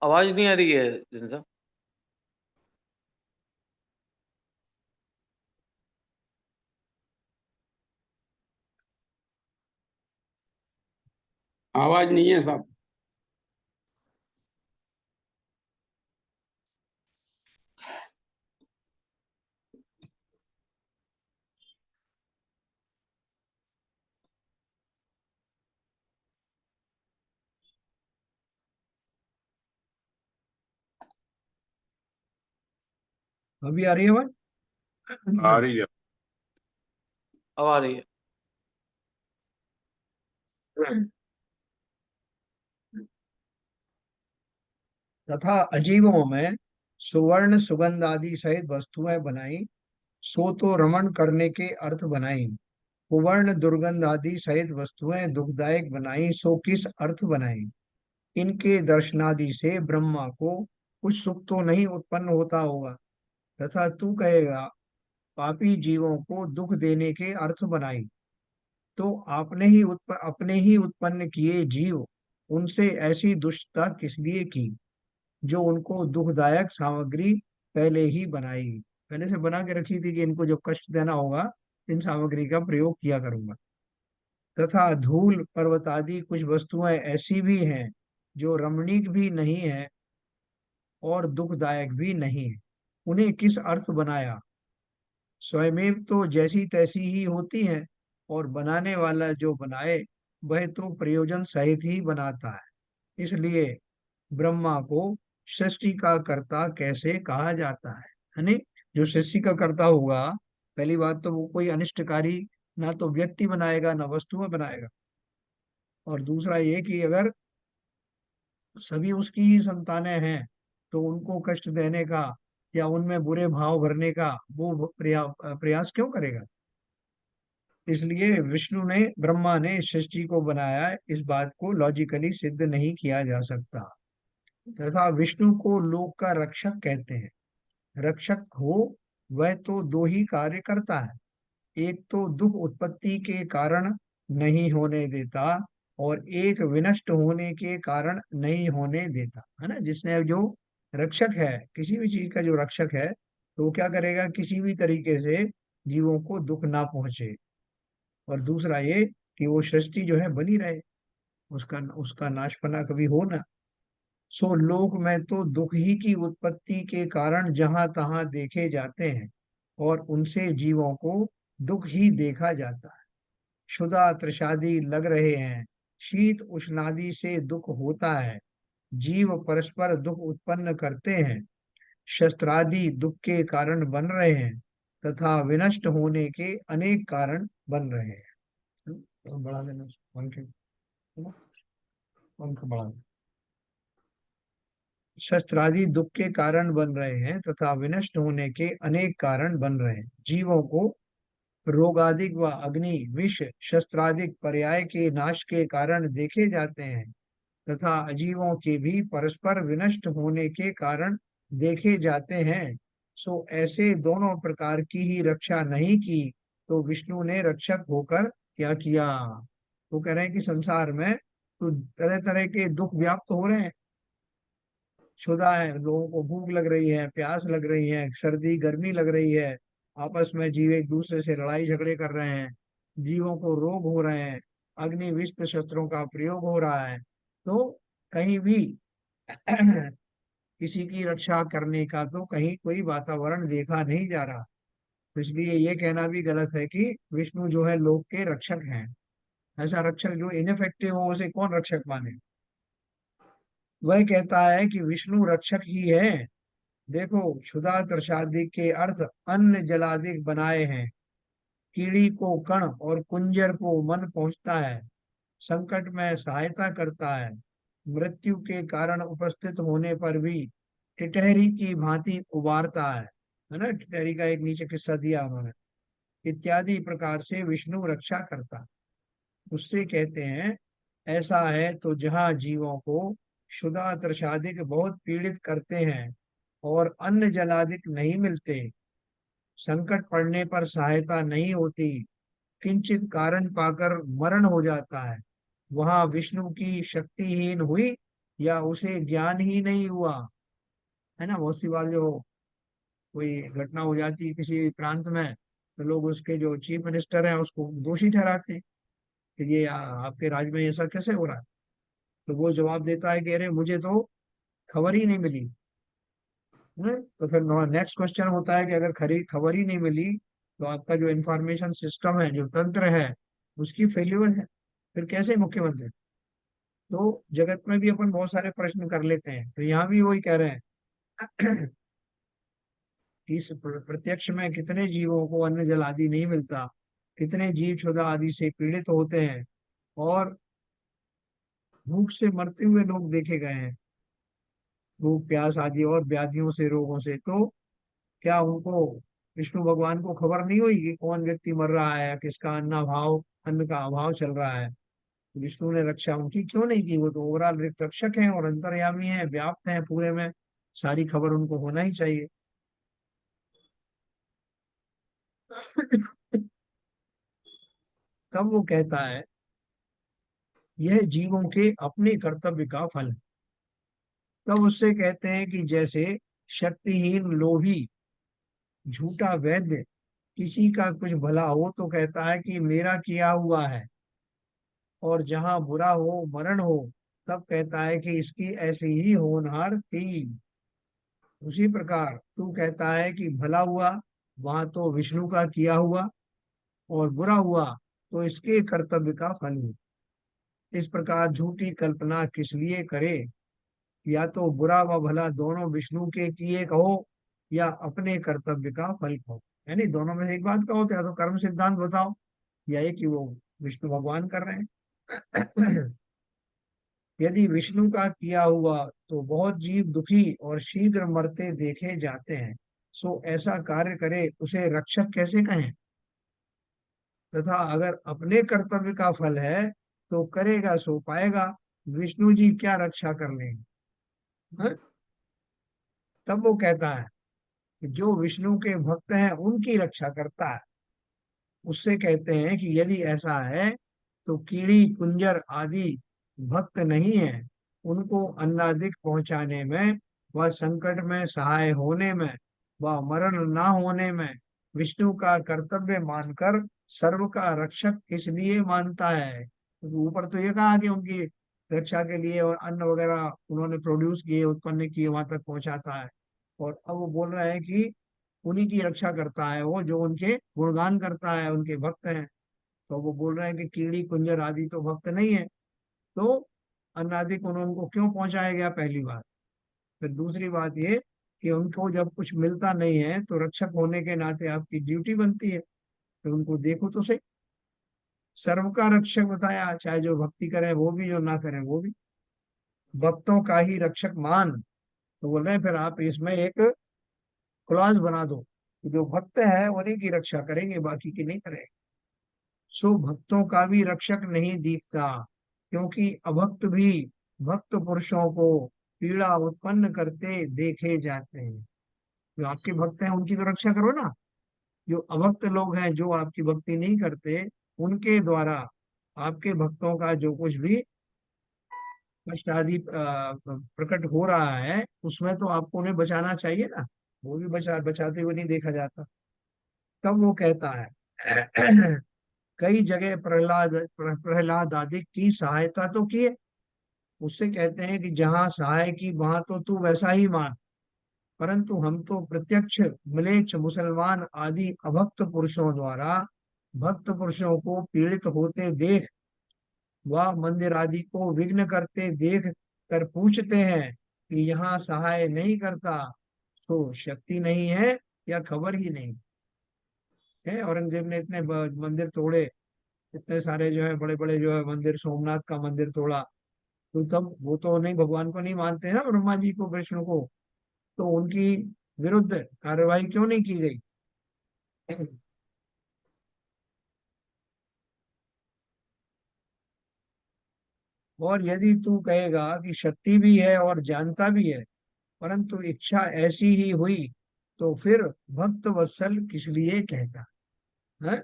आवाज नहीं आ रही है जिन साहब। आवाज नहीं है साहब। अभी आ रही है आवाज? आ रही है। अब आ रही है। तथा अजीवों में सुवर्ण सुगंध आदि सहित वस्तुएं बनाई, सो तो रमण करने के अर्थ बनाई। कुवर्ण दुर्गंध आदि सहित वस्तुएं दुखदायक बनाई, सो किस अर्थ बनाई। इनके दर्शनादि से ब्रह्मा को कुछ सुख तो नहीं उत्पन्न होता होगा, तथा तू कहेगा पापी जीवों को दुख देने के अर्थ बनाई। तो अपने ही उत्पन्न किए जीव उनसे ऐसी दुष्टता किस लिए की, जो उनको दुखदायक सामग्री पहले ही बनाई, पहले से बना के रखी थी कि इनको जब कष्ट देना होगा इन सामग्री का प्रयोग किया करूंगा। तथा धूल पर्वत आदि कुछ वस्तुएं ऐसी भी हैं जो रमणीक भी नहीं है और दुखदायक भी नहीं है, उन्हें किस अर्थ बनाया। स्वयं तो जैसी तैसी ही होती हैं, और बनाने वाला जो बनाए वह तो प्रयोजन सहित ही बनाता है। इसलिए ब्रह्मा को सृष्टि का कर्ता कैसे कहा जाता है। यानी जो सृष्टि का कर्ता होगा, पहली बात तो वो कोई अनिष्टकारी ना तो व्यक्ति बनाएगा ना वस्तुएं बनाएगा, और दूसरा ये कि अगर सभी उसकी ही संतानें हैं तो उनको कष्ट देने का या उनमें बुरे भाव भरने का वो प्रयास क्यों करेगा। इसलिए विष्णु ने ब्रह्मा ने सृष्टि को बनाया है, इस बात को लॉजिकली सिद्ध नहीं किया जा सकता। तथा विष्णु को लोक का रक्षक कहते हैं। रक्षक हो वह तो दो ही कार्य करता है, एक तो दुख उत्पत्ति के कारण नहीं होने देता, और एक विनष्ट होने के कारण नहीं होने देता, है ना। जिसने जो रक्षक है, किसी भी चीज का जो रक्षक है, तो वो क्या करेगा, किसी भी तरीके से जीवों को दुख ना पहुंचे। और दूसरा ये कि वो सृष्टि जो है बनी रहे, उसका उसका नाशपना कभी हो ना। सो लोक में तो दुख ही की उत्पत्ति के कारण जहां तहां देखे जाते हैं, और उनसे जीवों को दुख ही देखा जाता है। क्षुधा तृषादि लग रहे हैं, शीत उष्णादि से दुख होता है, जीव परस्पर दुख उत्पन्न करते हैं, शस्त्रादि दुख के कारण बन रहे हैं, तथा विनष्ट होने के अनेक कारण बन रहे हैं। बढ़ा देना पंखे, पंख बढ़ा देना। शस्त्रादि दुख के कारण बन रहे हैं तथा विनष्ट होने के अनेक कारण बन रहे हैं। जीवों को रोगादिक व अग्नि विष शस्त्रादिक पर्याय के नाश के कारण देखे जाते हैं, तथा अजीवों के भी परस्पर विनष्ट होने के कारण देखे जाते हैं। सो ऐसे दोनों प्रकार की ही रक्षा नहीं की तो विष्णु ने रक्षक होकर क्या किया। वो कह रहे हैं कि संसार में तो तरह तरह के दुख व्याप्त हो रहे हैं। क्षुधा है, लोगों को भूख लग रही है, प्यास लग रही है, सर्दी गर्मी लग रही है, आपस में जीव एक दूसरे से लड़ाई झगड़े कर रहे हैं, जीवों को रोग हो रहे हैं, अग्नि विष शस्त्रों का प्रयोग हो रहा है। तो कहीं भी किसी की रक्षा करने का तो कहीं कोई वातावरण देखा नहीं जा रहा। तो इसलिए ये कहना भी गलत है कि विष्णु जो है लोक के रक्षक हैं। ऐसा रक्षक जो इनफेक्टिव हो उसे कौन रक्षक माने। वह कहता है कि विष्णु रक्षक ही है। देखो, क्षुधा तृषादि के अर्थ अन्न जलादि बनाए हैं, कीड़ी को कण और कुंजर को मन पहुंचता है, संकट में सहायता करता है, मृत्यु के कारण उपस्थित होने पर भी टिटहरी की भांति उबारता है ना। टिटहरी का एक नीचे किस्सा दिया उन्होंने। इत्यादि प्रकार से विष्णु रक्षा करता है। उससे कहते हैं ऐसा है तो जहाँ जीवों को क्षुधा तृषादिक बहुत पीड़ित करते हैं और अन्न जलादिक नहीं मिलते, संकट पड़ने पर सहायता नहीं होती, किंचित कारण पाकर मरण हो जाता है, वहां विष्णु की शक्तिहीन हुई या उसे ज्ञान ही नहीं हुआ। है ना, बहुत सी बार जो कोई घटना हो जाती है किसी प्रांत में, तो लोग उसके जो चीफ मिनिस्टर हैं उसको दोषी ठहराते हैं कि ये आपके राज्य में ऐसा कैसे हो रहा है। तो वो जवाब देता है कि अरे मुझे तो खबर ही नहीं मिली। तो फिर नेक्स्ट क्वेश्चन होता है कि अगर खरी खबर ही नहीं मिली, तो आपका जो इंफॉर्मेशन सिस्टम है, जो तंत्र है, उसकी फेल्यूर है, फिर कैसे मुख्यमंत्री। तो जगत में भी अपन बहुत सारे प्रश्न कर लेते हैं, तो यहाँ भी वही कह रहे हैं कि इस प्रत्यक्ष में कितने जीवों को अन्न जल आदि नहीं मिलता, कितने जीव क्षुधा आदि से पीड़ित होते हैं, और भूख से मरते हुए लोग देखे गए हैं, भूख प्यास आदि और व्याधियों से, रोगों से। तो क्या उनको, विष्णु भगवान को खबर नहीं हुई कि कौन व्यक्ति मर रहा है, किसका अन्न का अभाव चल रहा है। तो विष्णु ने रक्षा उनकी क्यों नहीं की? वो तो ओवरऑल रक्षक हैं और अंतर्यामी हैं, व्याप्त हैं पूरे में, सारी खबर उनको होना ही चाहिए। तब वो कहता है यह जीवों के अपने कर्तव्य का फल है। तब उससे कहते हैं कि जैसे शक्तिहीन लोभी झूठा वैद्य किसी का कुछ भला हो तो कहता है कि मेरा किया हुआ है, और जहां बुरा हो, मरण हो, तब कहता है कि इसकी ऐसी ही होनहार थी। उसी प्रकार तू कहता है कि भला हुआ, वहां तो विष्णु का किया हुआ, और बुरा हुआ तो इसके कर्तव्य का फल हुआ। इस प्रकार झूठी कल्पना किस लिए करे? या तो बुरा व भला दोनों विष्णु के किए कहो, या अपने कर्तव्य का फल कहो। यानी दोनों में से एक बात कहो, तो या तो कर्म सिद्धांत बताओ, या एक कि वो विष्णु भगवान कर रहे हैं। यदि विष्णु का किया हुआ, तो बहुत जीव दुखी और शीघ्र मरते देखे जाते हैं, सो ऐसा कार्य करे उसे रक्षक कैसे कहें? तथा अगर अपने कर्तव्य का फल है, तो करेगा सो पाएगा, विष्णु जी क्या रक्षा कर लेंगे। हाँ? तब वो कहता है कि जो विष्णु के भक्त हैं उनकी रक्षा करता है। उससे कहते हैं कि यदि ऐसा है, तो कीड़ी कुंजर आदि भक्त नहीं है, उनको अन्नादिक पहुंचाने में व संकट में सहाय होने में व मरण ना होने में विष्णु का कर्तव्य मानकर सर्व का रक्षक इसलिए मानता है। क्योंकि ऊपर तो ये कहा कि उनकी रक्षा के लिए और अन्न वगैरह उन्होंने प्रोड्यूस किए, उत्पन्न किए, वहां तक पहुंचाता है। और अब वो बोल रहे हैं कि उन्हीं की रक्षा करता है वो, जो उनके गुणगान करता है, उनके भक्त हैं। तो वो बोल रहे हैं कि कीड़ी कुंजर आदि तो भक्त नहीं है, तो अनादिक उनको क्यों पहुंचाया गया, पहली बात। फिर दूसरी बात ये कि उनको जब कुछ मिलता नहीं है, तो रक्षक होने के नाते आपकी ड्यूटी बनती है, तो उनको देखो तो सही। सर्व का रक्षक बताया, चाहे जो भक्ति करें वो भी, जो ना करें वो भी, भक्तों का ही रक्षक मान। तो बोल रहे हैं फिर आप इसमें एक क्लॉज बना दो कि जो भक्त है उन्हीं की रक्षा करेंगे, बाकी की नहीं करेंगे। सो भक्तों का भी रक्षक नहीं दिखता, क्योंकि अभक्त भी भक्त पुरुषों को पीड़ा उत्पन्न करते देखे जाते हैं। जो आपके भक्त हैं उनकी तो रक्षा करो ना। जो अभक्त लोग हैं, जो आपकी भक्ति नहीं करते, उनके द्वारा आपके भक्तों का जो कुछ भी कष्ट आदि प्रकट हो रहा है, उसमें तो आपको उन्हें बचाना चाहिए ना। वो भी बचाते हुए नहीं देखा जाता। तब वो कहता है कई जगह प्रहलाद आदि की सहायता तो किए। उससे कहते हैं कि जहाँ सहाय की, वहां तो तू वैसा ही मान, परंतु हम तो प्रत्यक्ष म्लेच्छ मुसलमान आदि अभक्त पुरुषों द्वारा भक्त पुरुषों को पीड़ित होते देख, वह मंदिर आदि को विघ्न करते देख कर पूछते हैं कि यहाँ सहाय नहीं करता, सो शक्ति नहीं है या खबर ही नहीं है। औरंगजेब ने इतने मंदिर तोड़े, इतने सारे जो है बड़े बड़े जो है मंदिर, सोमनाथ का मंदिर तोड़ा, तो तब वो तो नहीं, भगवान को नहीं मानते ना, ब्रह्मा जी को, विष्णु को। तो उनकी विरुद्ध कार्रवाई क्यों नहीं की गई? और यदि तू कहेगा कि शक्ति भी है और जानता भी है, परंतु इच्छा ऐसी ही हुई, तो फिर भक्त वत्सल किस लिए कहता है?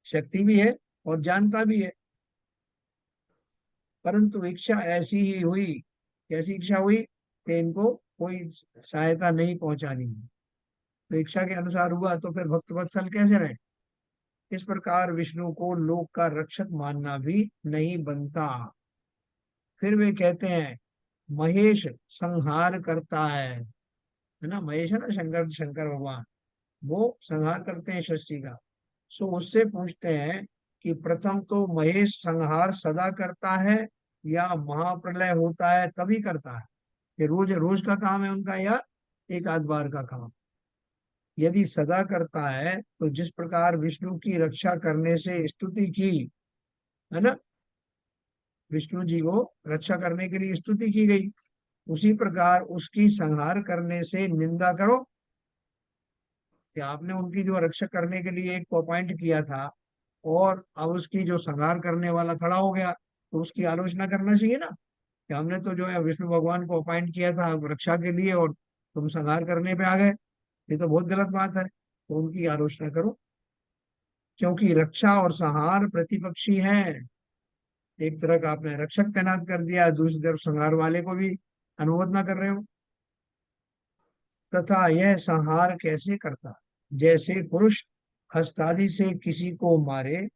शक्ति भी है और जानता भी है, परंतु इच्छा ऐसी ही हुई, कैसी इच्छा हुई कि इनको कोई सहायता नहीं पहुंचानी, तो इच्छा के अनुसार हुआ, तो फिर भक्त वत्सल कैसे रहे। इस प्रकार विष्णु को लोक का रक्षक मानना भी नहीं बनता। फिर वे कहते हैं महेश संहार करता है ना, महेश है ना, शंकर शंकर भगवान, वो संहार करते हैं सृष्टि का। सो उससे पूछते हैं कि प्रथम तो महेश संहार सदा करता है या महाप्रलय होता है तभी करता है, ये रोज रोज का काम है उनका या एक आध बार का काम। यदि सदा करता है तो जिस प्रकार विष्णु की रक्षा करने से स्तुति की, है ना, विष्णु जी को रक्षा करने के लिए स्तुति की गई, उसी प्रकार उसकी संहार करने से निंदा करो, कि आपने उनकी जो रक्षा करने के लिए एक को अपॉइंट किया था और अब उसकी जो संहार करने वाला खड़ा हो गया, तो उसकी आलोचना करना चाहिए ना, कि हमने तो जो है विष्णु भगवान को अपॉइंट किया था रक्षा के लिए और तुम संहार करने पे आ गए, ये तो बहुत गलत बात है, तो उनकी आलोचना करो। क्योंकि रक्षा और संहार प्रतिपक्षी हैं, एक तरफ आपने रक्षक तैनात कर दिया, दूसरी तरफ संहार वाले को भी अनुमोदन ना कर रहे हो। तथा यह संहार कैसे करता, जैसे पुरुष हस्तादि से किसी को मारे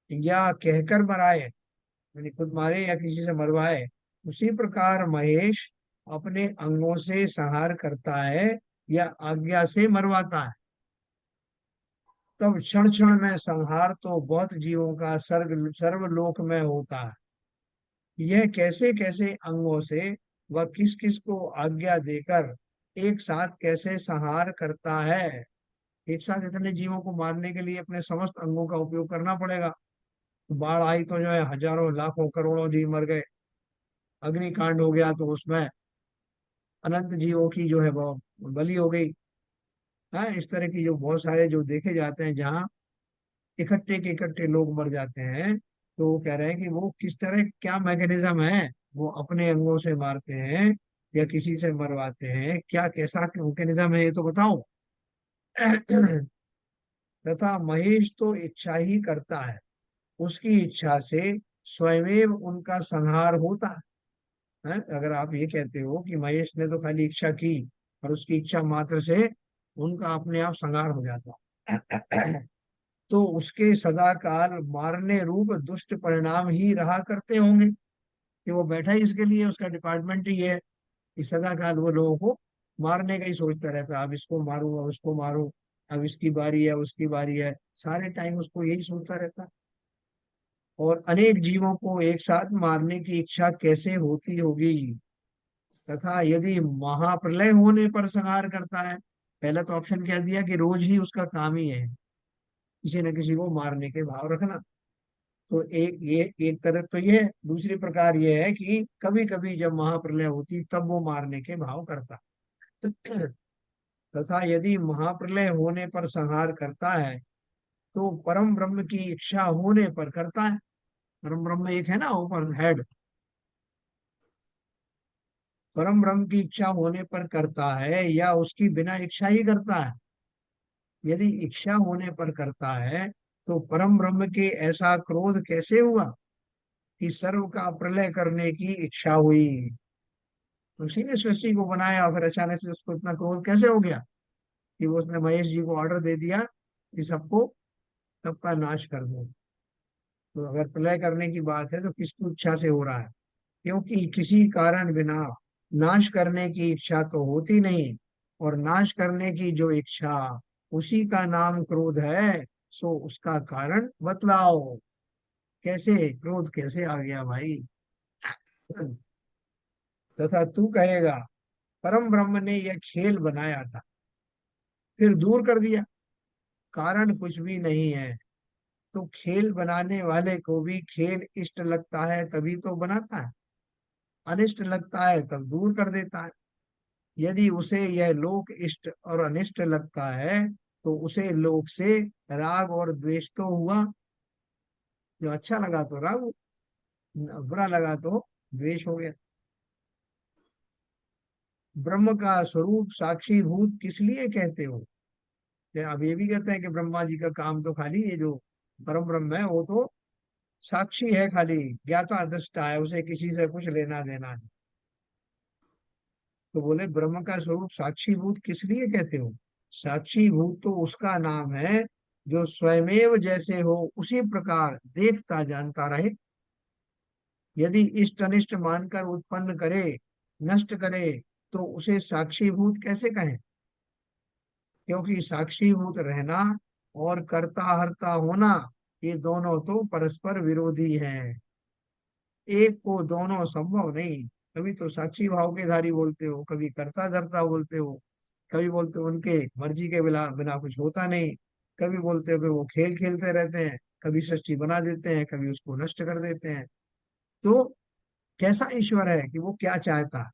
या कहकर मराए, यानी खुद मारे या किसी से मरवाए, उसी प्रकार महेश अपने अंगों से संहार करता है या आज्ञा से मरवाता है। तब क्षण क्षण में संहार तो बहुत जीवों का सर्वलोक में होता है। यह कैसे कैसे अंगों से व किस किस को आज्ञा देकर एक साथ कैसे संहार करता है। एक साथ इतने जीवों को मारने के लिए अपने समस्त अंगों का उपयोग करना पड़ेगा। बाढ़ आई तो जो है हजारों लाखों करोड़ों जीव मर गए, अग्निकांड हो गया तो उसमें अनंत जीवों की जो है वो बलि हो गई। हाँ, इस तरह की जो बहुत सारे जो देखे जाते हैं जहाँ इकट्ठे के इकट्ठे लोग मर जाते हैं, तो वो कह रहे हैं कि वो किस तरह क्या मैकेनिज्म है, वो अपने अंगों से मारते हैं या किसी से मरवाते हैं, क्या कैसा मैकेनिज्म है ये तो बताओ। तथा महेश तो इच्छा ही करता है, उसकी इच्छा से स्वयमेव उनका संहार होता है। अगर आप ये कहते हो कि महेश ने तो खाली इच्छा की और उसकी इच्छा मात्र से उनका अपने आप संहार हो जाता, तो उसके सदा काल मारने रूप दुष्ट परिणाम ही रहा करते होंगे, कि वो बैठा ही इसके लिए, उसका डिपार्टमेंट ही है कि सदा काल वो लोगों को मारने का ही सोचता रहता है, अब इसको मारूं अब उसको मारूं, अब इसकी बारी है उसकी बारी है, सारे टाइम उसको यही सोचता रहता है। और अनेक जीवों को एक साथ मारने की इच्छा कैसे होती होगी। तथा यदि महाप्रलय होने पर संहार करता है, पहला तो ऑप्शन क्या दिया कि रोज ही उसका काम ही है किसी न किसी को मारने के भाव रखना, तो ये एक तरफ तो ये है, दूसरी प्रकार ये है कि कभी कभी जब महाप्रलय होती तब वो मारने के भाव करता। तथा यदि महाप्रलय होने पर संहार करता है तो परम ब्रह्म की इच्छा होने पर करता है। परम ब्रह्म एक है ना ऊपर हेड, परम ब्रह्म की इच्छा होने पर करता है या उसकी बिना इच्छा ही करता है। यदि इच्छा होने पर करता है तो परम ब्रह्म के ऐसा क्रोध कैसे हुआ कि सर्व का प्रलय करने की इच्छा हुई। उसी ने सृष्टि को बनाया, फिर अचानक से उसको इतना क्रोध कैसे हो गया कि वो उसने महेश जी को ऑर्डर दे दिया कि सबको सबका नाश कर दो। तो अगर प्रलय करने की बात है तो किसकी इच्छा से हो रहा है, क्योंकि किसी कारण बिना नाश करने की इच्छा तो होती नहीं, और नाश करने की जो इच्छा उसी का नाम क्रोध है। सो उसका कारण बतलाओ, कैसे क्रोध कैसे आ गया भाई। तथा तू कहेगा परम ब्रह्म ने यह खेल बनाया था फिर दूर कर दिया, कारण कुछ भी नहीं है। तो खेल बनाने वाले को भी खेल इष्ट लगता है तभी तो बनाता है, अनिष्ट लगता है तब दूर कर देता है। यदि उसे यह लोक इष्ट और अनिष्ट लगता है तो उसे लोक से राग और द्वेष तो हुआ, जो अच्छा लगा तो राग, बुरा लगा तो द्वेष हो गया। ब्रह्म का स्वरूप साक्षी भूत किस लिए कहते हो। अब ये भी कहते हैं कि ब्रह्मा जी का काम तो खाली ये जो परम ब्रह्म है वो तो साक्षी है, खाली ज्ञाता दृष्टा है, उसे किसी से कुछ लेना देना नहीं। तो बोले ब्रह्म का स्वरूप साक्षीभूत किस लिए कहते हो? साक्षीभूत तो उसका नाम है जो स्वयमेव जैसे हो उसी प्रकार देखता जानता रहे। यदि इष्ट अनिष्ट मानकर उत्पन्न करे, नष्ट करे, तो उसे साक्षीभूत कैसे कहें? क्योंकि साक्षीभूत रहना और कर्ता हर्ता होना, ये दोनों तो परस्पर विरोधी हैं। एक को दोनों संभव नहीं। कभी तो साक्षी भाव के धारी बोलते हो, कभी कर्ता धर्ता बोलते हो, कभी बोलते हो उनके मर्जी के बिना बिना कुछ होता नहीं, कभी बोलते हो कि वो खेल खेलते रहते हैं, कभी सृष्टि बना देते हैं, कभी उसको नष्ट कर देते हैं। तो कैसा ईश्वर है कि वो क्या चाहता है?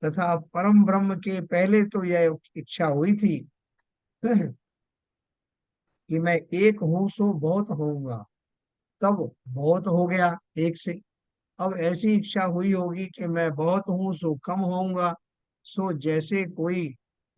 तथा परम ब्रह्म के पहले तो यह इच्छा हुई थी कि मैं एक हूं सो बहुत होऊंगा, तब बहुत हो गया एक से। अब ऐसी इच्छा हुई होगी कि मैं बहुत हूं सो कम होऊंगा। सो जैसे कोई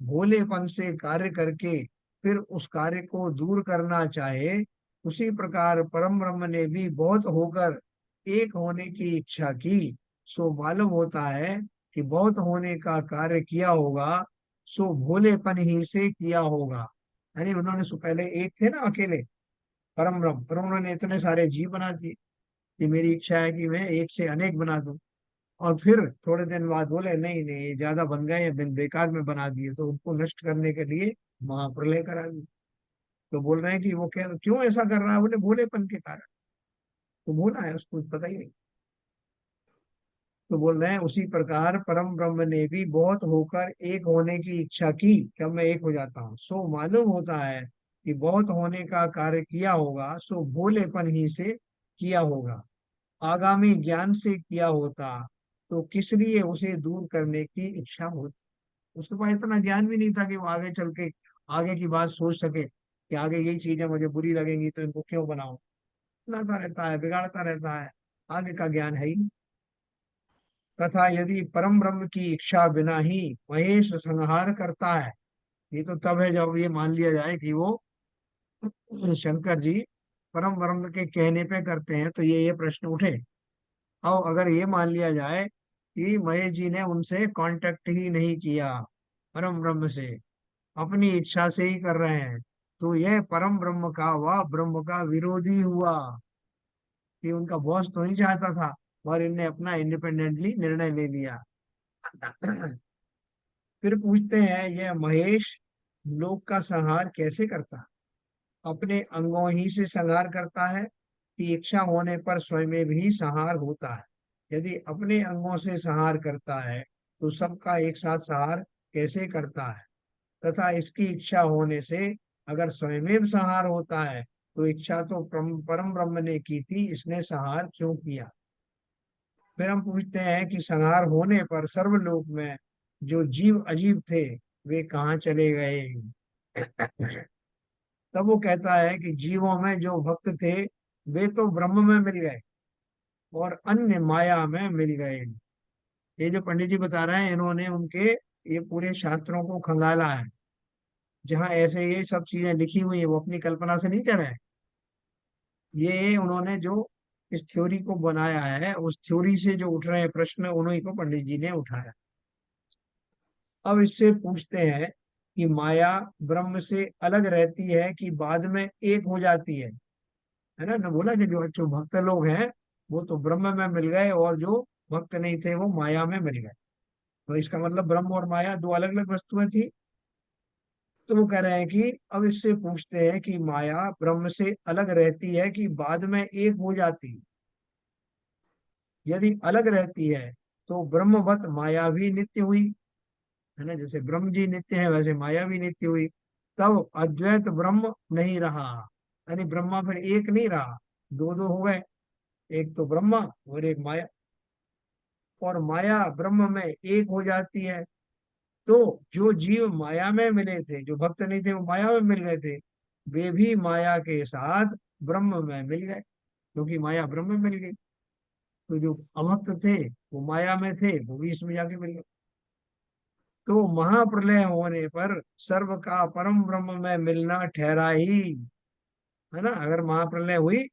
भोलेपन से कार्य करके फिर उस कार्य को दूर करना चाहे, उसी प्रकार परम ब्रह्म ने भी बहुत होकर एक होने की इच्छा की। सो मालूम होता है कि बहुत होने का कार्य किया होगा, सो भोलेपन ही से किया होगा। यानी उन्होंने सो पहले एक थे ना अकेले परम ब्रह्म, पर उन्होंने इतने सारे जीव बना दिए कि मेरी इच्छा है कि मैं एक से अनेक बना दूं। और फिर थोड़े दिन बाद बोले नहीं नहीं ये ज्यादा बन गए, ये बेकार में बना दिए, तो उनको नष्ट करने के लिए महाप्रलय करा दी। तो बोल रहे हैं कि वो क्या क्यों ऐसा कर रहा है? बोले भोलेपन के कारण। तो भोला है, उसको पता ही नहीं। तो बोल रहे हैं उसी प्रकार परम ब्रह्म ने भी बहुत होकर एक होने की इच्छा की कि अब मैं एक हो जाता हूँ। सो मालूम होता है कि बहुत होने का कार्य किया होगा, सो भोलेपन ही से किया होगा। आगामी ज्ञान से किया होता, तो किस लिए उसे दूर करने की इच्छा होती? उसके पास इतना ज्ञान भी नहीं था कि वो आगे चल के आगे की बात सोच सके कि आगे यही चीजें मुझे बुरी लगेंगी तो इनको क्यों बनाऊं। बनाता रहता है, बिगाड़ता रहता है, आगे का ज्ञान है ही नहीं। तथा यदि परम ब्रह्म की इच्छा बिना ही महेश संहार करता है, ये तो तब है जब ये मान लिया जाए कि वो शंकर जी परम ब्रह्म के कहने पे करते हैं, तो ये प्रश्न उठे। और अगर ये मान लिया जाए कि महेश जी ने उनसे कांटेक्ट ही नहीं किया परम ब्रह्म से, अपनी इच्छा से ही कर रहे हैं, तो यह परम ब्रह्म का व ब्रह्म का विरोधी हुआ। कि उनका बॉस तो नहीं चाहता था और इनने अपना इंडिपेंडेंटली निर्णय ले लिया। फिर पूछते हैं यह महेश लोक का संहार कैसे करता है? अपने अंगों ही से संहार करता है कि इच्छा होने पर स्वयं भी संहार होता है? यदि अपने अंगों से संहार करता है, तो सबका एक साथ संहार कैसे करता है? तथा इसकी इच्छा होने से अगर स्वयं संहार होता है, तो इच्छा तो परम ब्रह्म ने की थी, इसने संहार क्यों किया? फिर हम पूछते हैं कि संहार होने पर सर्वलोक में जो जीव अजीब थे, वे कहाँ चले गए? तब वो कहता है कि जीवों में जो भक्त थे, वे तो ब्रह्म में मिल गए और अन्य माया में मिल गए। ये जो पंडित जी बता रहे हैं, इन्होंने उनके ये पूरे शास्त्रों को खंगाला है। जहाँ ऐसे ये सब चीजें लिखी हुई है, वो अपनी कल्पना से नहीं कर रहे हैं। ये उन्होंने जो इस थ्योरी को बनाया है, उस थ्योरी से जो उठ रहे हैं प्रश्न, उन्हीं को पंडित जी ने उठाया। अब इससे पूछते हैं कि माया ब्रह्म से अलग रहती है कि बाद में एक हो जाती है ना? न बोला कि जो जो भक्त लोग हैं वो तो ब्रह्म में मिल गए और जो भक्त नहीं थे वो माया में मिल गए। तो इसका मतलब ब्रह्म और माया दो अलग अलग वस्तुएं थी। तो वो कह रहे हैं कि अब इससे पूछते हैं कि माया ब्रह्म से अलग रहती है कि बाद में एक हो जाती है? यदि अलग रहती है, तो ब्रह्मवत माया भी नित्य हुई, है ना? जैसे ब्रह्म जी नित्य है, वैसे माया भी नित्य हुई। तब अद्वैत ब्रह्म नहीं रहा, यानी ब्रह्मा फिर एक नहीं रहा, दो दो हो गए। एक तो ब्रह्मा और एक माया। और माया ब्रह्म में एक हो जाती है, तो जो जीव माया में मिले थे, जो भक्त नहीं थे वो माया में मिल गए थे, वे भी माया के साथ ब्रह्म में मिल गए, क्योंकि माया ब्रह्म में मिल गई। तो जो अभक्त थे वो माया में थे, वो भी इसमें जाके मिल गए। तो महाप्रलय होने पर सर्व का परम ब्रह्म में मिलना ठहरा ही, है ना? अगर महाप्रलय हुई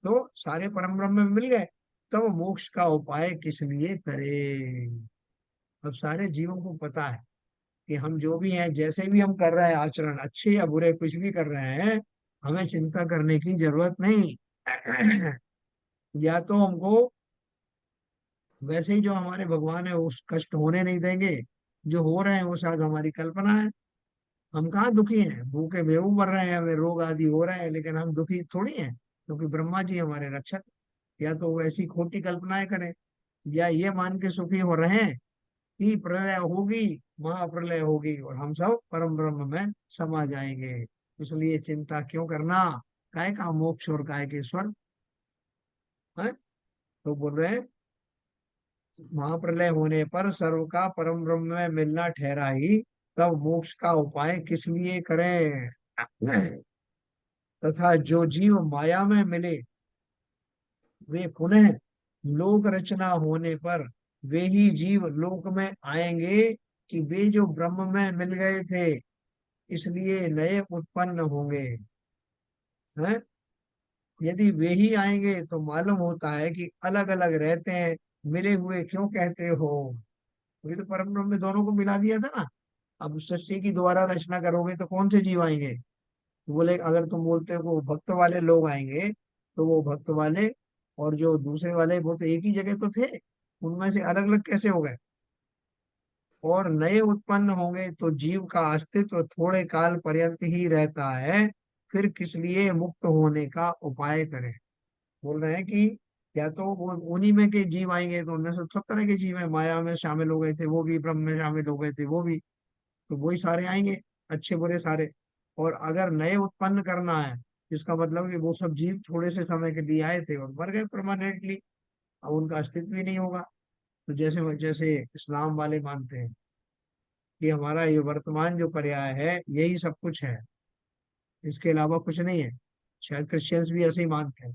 तो सारे परम ब्रह्म में मिल गए, तब मोक्ष का उपाय किस लिए करे? अब सारे जीवों को पता है कि हम जो भी हैं, जैसे भी हम कर रहे हैं आचरण, अच्छे या बुरे कुछ भी कर रहे हैं, हमें चिंता करने की जरूरत नहीं। या तो हमको वैसे ही जो हमारे भगवान है उस कष्ट होने नहीं देंगे, जो हो रहे हैं वो शायद हमारी कल्पना है। हम कहाँ दुखी हैं, भूखे बेवू मर रहे हैं, हमें रोग आदि हो रहे हैं, लेकिन हम दुखी थोड़ी हैं, क्योंकि ब्रह्मा जी हमारे रक्षक। या तो वो ऐसी खोटी कल्पनाएं करें, या ये मान के सुखी हो रहे हैं कि प्रलय होगी, महाप्रलय होगी और हम सब परम ब्रह्म में समा जाएंगे। इसलिए चिंता क्यों करना, काय का मोक्ष और काय के स्वर्ग है। तो बोल रहे हैं महाप्रलय होने पर सर्व का परम ब्रह्म में मिलना ठहरा ही, तब मोक्ष का उपाय किस लिए करें। तथा जो जीव माया में मिले, वे पुनः लोक रचना होने पर वे ही जीव लोक में आएंगे, कि वे जो ब्रह्म में मिल गए थे इसलिए नए उत्पन्न होंगे। हैं? यदि वे ही आएंगे तो मालूम होता है कि अलग अलग रहते हैं, मिले हुए क्यों कहते हो। ये तो परम ब्रह्म में दोनों को मिला दिया था ना। अब सृष्टि की दोबारा रचना करोगे तो कौन से जीव आएंगे। तो बोले अगर तुम बोलते हो वो भक्त वाले लोग आएंगे, तो वो भक्त वाले और जो दूसरे वाले वो तो एक ही जगह तो थे, उनमें से अलग अलग कैसे हो गए। और नए उत्पन्न होंगे तो जीव का अस्तित्व थोड़े काल पर्यंत ही रहता है, फिर किस लिए मुक्त होने का उपाय करें। बोल रहे हैं कि या तो वो उन्हीं में के जीव आएंगे, तो उनमें से सब तरह के जीव हैं, माया में शामिल हो गए थे वो भी, ब्रह्म में शामिल हो गए थे वो भी, तो वही सारे आएंगे, अच्छे बुरे सारे। और अगर नए उत्पन्न करना है, इसका मतलब कि वो सब जीव थोड़े से समय के लिए आए थे और मर गए परमानेंटली, अब उनका अस्तित्व ही नहीं होगा। तो जैसे जैसे इस्लाम वाले मानते हैं कि हमारा ये वर्तमान जो पर्याय है यही सब कुछ है, इसके अलावा कुछ नहीं है। शायद क्रिश्चियंस भी ऐसे ही मानते हैं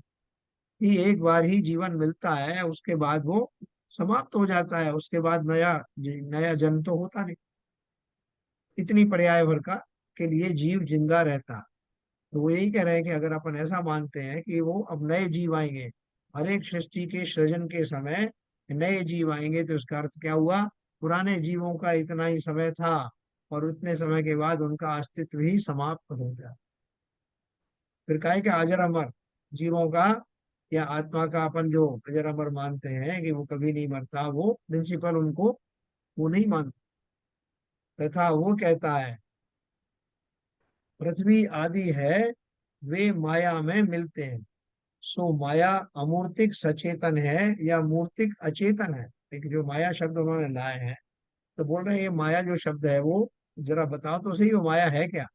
कि एक बार ही जीवन मिलता है, उसके बाद वो समाप्त हो जाता है, उसके बाद नया जन्म तो होता नहीं। इतनी पर्याय भर का के लिए जीव जिंदा रहता। तो वो यही कह रहे हैं कि अगर अपन ऐसा मानते हैं कि वो अब नए जीव आएंगे, हर एक सृष्टि के सृजन के समय नए जीव आएंगे, तो उसका अर्थ क्या हुआ, पुराने जीवों का इतना ही समय था और उतने समय के बाद उनका अस्तित्व ही समाप्त हो गया। फिर काहे कि अजर अमर जीवों का या आत्मा का अपन जो अजर अमर मानते हैं कि वो कभी नहीं मरता, वो प्रिंसिपल उनको वो नहीं मानता। तथा वो कहता है पृथ्वी आदि है, वे माया में मिलते हैं। सो माया अमूर्तिक सचेतन है या मूर्तिक अचेतन है। एक जो माया शब्द उन्होंने लाए हैं, तो बोल रहे हैं ये माया जो शब्द है वो जरा बताओ तो सही, वो माया है क्या।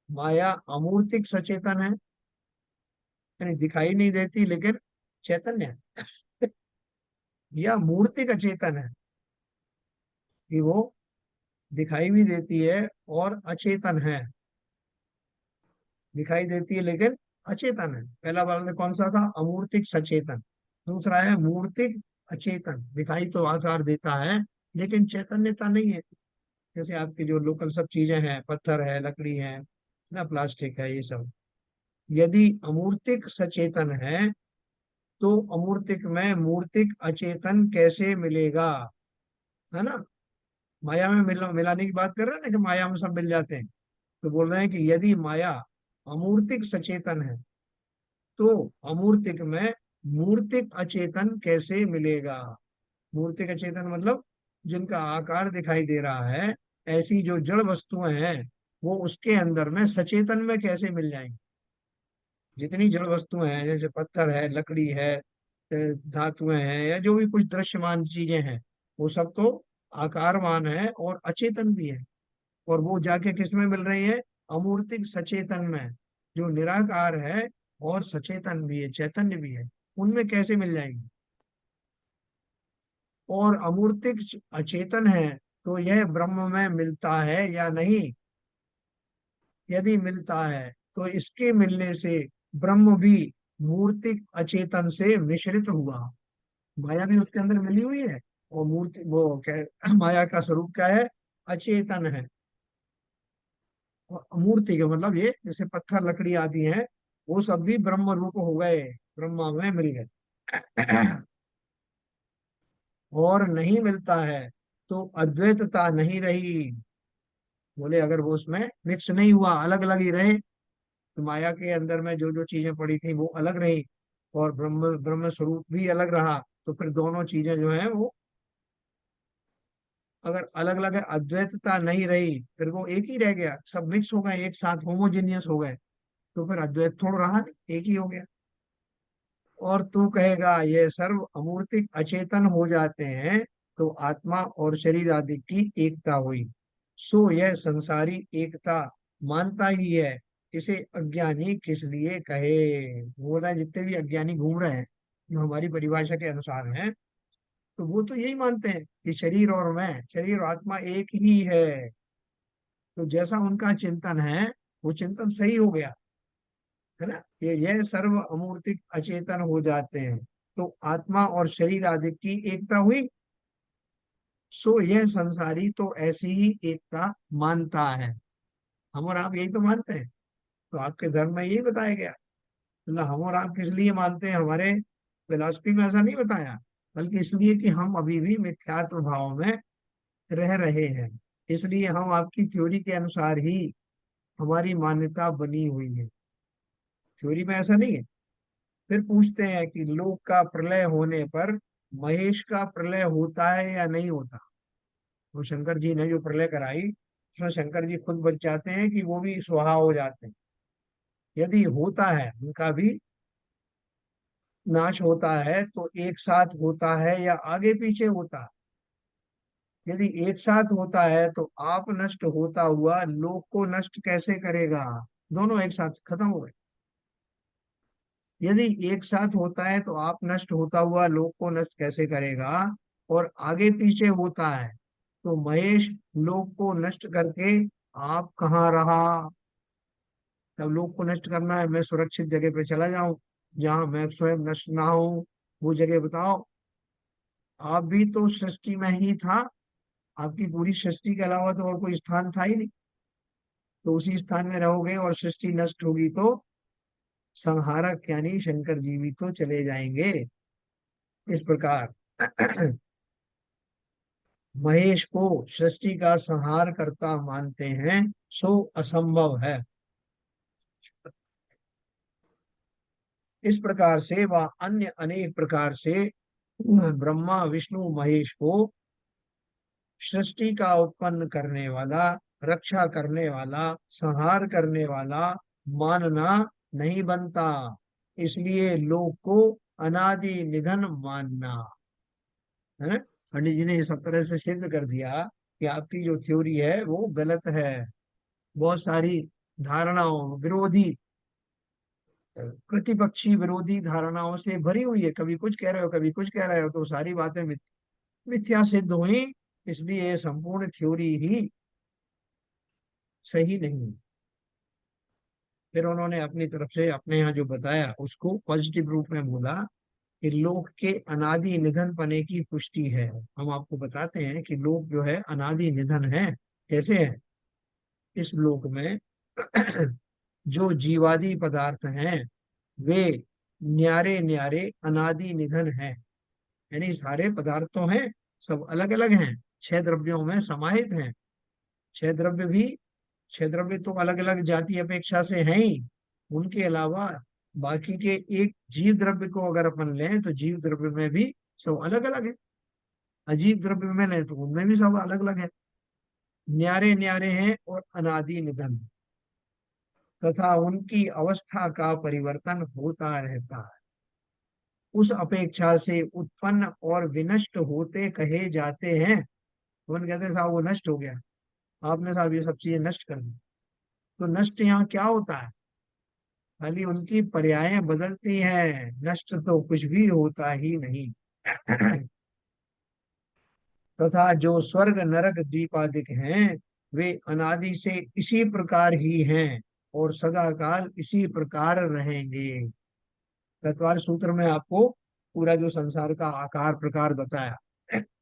माया अमूर्तिक सचेतन है, यानी दिखाई नहीं देती लेकिन चैतन्य है, या मूर्तिक अचेतन है कि वो दिखाई भी देती है और अचेतन है, दिखाई देती है लेकिन अचेतन है। पहला वाला कौन सा था, अमूर्तिक सचेतन। दूसरा है मूर्तिक अचेतन, दिखाई तो आकार देता है लेकिन चैतन्यता नहीं है। जैसे आपकी जो लोकल सब चीजें हैं, पत्थर है, लकड़ी है ना, प्लास्टिक है, ये सब। यदि अमूर्तिक सचेतन है तो अमूर्तिक में मूर्तिक अचेतन कैसे मिलेगा, है ना। माया में मिलाने की बात कर रहे हैं ना कि माया में सब मिल जाते हैं। तो बोल रहे हैं कि यदि माया अमूर्तिक सचेतन है तो अमूर्तिक में मूर्तिक अचेतन कैसे मिलेगा। मूर्तिक अचेतन मतलब जिनका आकार दिखाई दे रहा है, ऐसी जो जड़ वस्तुएं हैं वो उसके अंदर में सचेतन में कैसे मिल जाएंगी। जितनी जड़ वस्तुएं हैं, जैसे पत्थर है, लकड़ी है, धातुएं हैं, या जो भी कुछ दृश्यमान चीजें हैं, वो सब तो आकारवान है और अचेतन भी है। और वो जाके किस में मिल रही है, अमूर्तिक सचेतन में, जो निराकार है और सचेतन भी है, चैतन्य भी है, उनमें कैसे मिल जाएंगी। और अमूर्तिक अचेतन है तो यह ब्रह्म में मिलता है या नहीं। यदि मिलता है तो इसके मिलने से ब्रह्म भी मूर्तिक अचेतन से मिश्रित हुआ। माया भी उसके अंदर मिली हुई है, और मूर्ति वो क्या, माया का स्वरूप क्या है, अचेतन है। और मूर्ति का मतलब ये जैसे पत्थर लकड़ी आदि हैं, वो सब भी ब्रह्म रूप हो गए, ब्रह्मा में मिल गए। और नहीं मिलता है तो अद्वैतता नहीं रही। बोले अगर वो उसमें मिक्स नहीं हुआ, अलग अलग ही रहे, तो माया के अंदर में जो जो चीजें पड़ी थी वो अलग रही, और ब्रह्म ब्रह्म स्वरूप भी अलग रहा, तो फिर दोनों चीजें जो है वो अगर अलग अलग है, अद्वैतता नहीं रही, फिर वो एक ही रह गया, सब मिक्स हो गए, एक साथ होमोजेनियस हो गए, तो फिर अद्वैत थोड़ा रहा नहीं, एक ही हो गया। और तू कहेगा ये सर्व अमूर्तिक अचेतन हो जाते हैं, तो आत्मा और शरीर आदि की एकता हुई, सो यह संसारी एकता मानता ही है, इसे अज्ञानी किस लिए कहे। वो रहा जितने भी अज्ञानी घूम रहे हैं, जो हमारी परिभाषा के अनुसार हैं, तो वो तो यही मानते हैं कि शरीर और मैं, शरीर और आत्मा एक ही है। तो जैसा उनका चिंतन है, वो चिंतन सही हो गया, है ना। ये यह सर्व अमूर्तिक अचेतन हो जाते हैं, तो आत्मा और शरीर आदि की एकता हुई, सो यह संसारी तो ऐसी ही एकता मानता है। हम और आप यही तो मानते हैं। तो आपके धर्म में यही बताया गया, मतलब हम और आप किस लिए मानते हैं, हमारे फिलॉसफी में ऐसा नहीं बताया, बल्कि इसलिए कि हम अभी भी मिथ्यात्व भाव में रह रहे हैं, इसलिए हम आपकी थ्योरी के अनुसार ही हमारी मान्यता बनी हुई है। थ्योरी में ऐसा नहीं है। फिर पूछते हैं कि लोक का प्रलय होने पर महेश का प्रलय होता है या नहीं होता। तो शंकर जी ने जो प्रलय कराई, उसमें शंकर जी खुद बच जाते हैं कि वो भी स्वाहा हो जाते हैं। यदि होता है, उनका भी नाश होता है, तो एक साथ होता है या आगे पीछे होता है। यदि एक साथ होता है तो आप नष्ट होता हुआ लोक को नष्ट कैसे करेगा, दोनों एक साथ खत्म हो गए। यदि एक साथ होता है तो आप नष्ट होता हुआ लोक को नष्ट कैसे करेगा, और आगे पीछे होता है तो महेश लोक को नष्ट करके आप कहाँ रहा। तब लोक को नष्ट करना है, मैं सुरक्षित जगह पे चला जाऊं जहां मैं स्वयं नष्ट ना हूं, वो जगह बताओ। आप भी तो सृष्टि में ही था, आपकी पूरी सृष्टि के अलावा तो और कोई स्थान था ही नहीं, तो उसी स्थान में रहोगे और सृष्टि नष्ट होगी तो संहारक यानी शंकर जी भी तो चले जाएंगे। इस प्रकार महेश को सृष्टि का संहार करता मानते हैं, सो असंभव है। इस प्रकार से वह अन्य अनेक प्रकार से ब्रह्मा विष्णु महेश को सृष्टि का उत्पन्न करने वाला, रक्षा करने वाला, संहार करने वाला मानना नहीं बनता, इसलिए लोक को अनादि निधन मानना है। पंडित जी ने इस सब तरह से सिद्ध कर दिया कि आपकी जो थ्योरी है वो गलत है। बहुत सारी धारणाओं विरोधी, प्रतिपक्षी विरोधी धारणाओं से भरी हुई है, कभी कुछ कह रहे हो कभी कुछ कह रहे हो, तो सारी बातें मिथ्या सिद्ध हुई। इसलिए ये संपूर्ण थ्योरी ही सही नहीं। फिर उन्होंने अपनी तरफ से अपने यहाँ जो बताया उसको पॉजिटिव रूप में बोला कि लोक के अनादि निधन पने की पुष्टि है। हम आपको बताते हैं कि लोक जो है अनादि निधन है। कैसे है? इस लोक में जो जीवादि पदार्थ हैं वे न्यारे न्यारे अनादि निधन है, यानी सारे पदार्थ तो हैं, सब अलग अलग हैं, छह द्रव्यों में समाहित हैं। छह द्रव्य भी, छह द्रव्य तो अलग अलग जाति अपेक्षा से हैं ही, उनके अलावा बाकी के एक जीव द्रव्य को अगर अपन लें तो जीव द्रव्य में भी सब अलग अलग है। अजीव द्रव्य में लें तो उनमें भी सब अलग अलग है। न्यारे न्यारे हैं और अनादि निधन, तथा उनकी अवस्था का परिवर्तन होता रहता है। उस अपेक्षा से उत्पन्न और विनष्ट होते कहे जाते हैं। अपन कहते हैं साहब वो नष्ट हो गया, आपने साहब ये सब चीजें नष्ट कर दी। तो नष्ट यहाँ क्या होता है? खाली उनकी पर्यायें बदलती हैं, नष्ट तो कुछ भी होता ही नहीं। तथा जो स्वर्ग नरक द्वीपादिक हैं वे अनादि से इसी प्रकार ही हैं और सदा काल इसी प्रकार रहेंगे। तत्वार सूत्र में आपको पूरा जो संसार का आकार प्रकार बताया,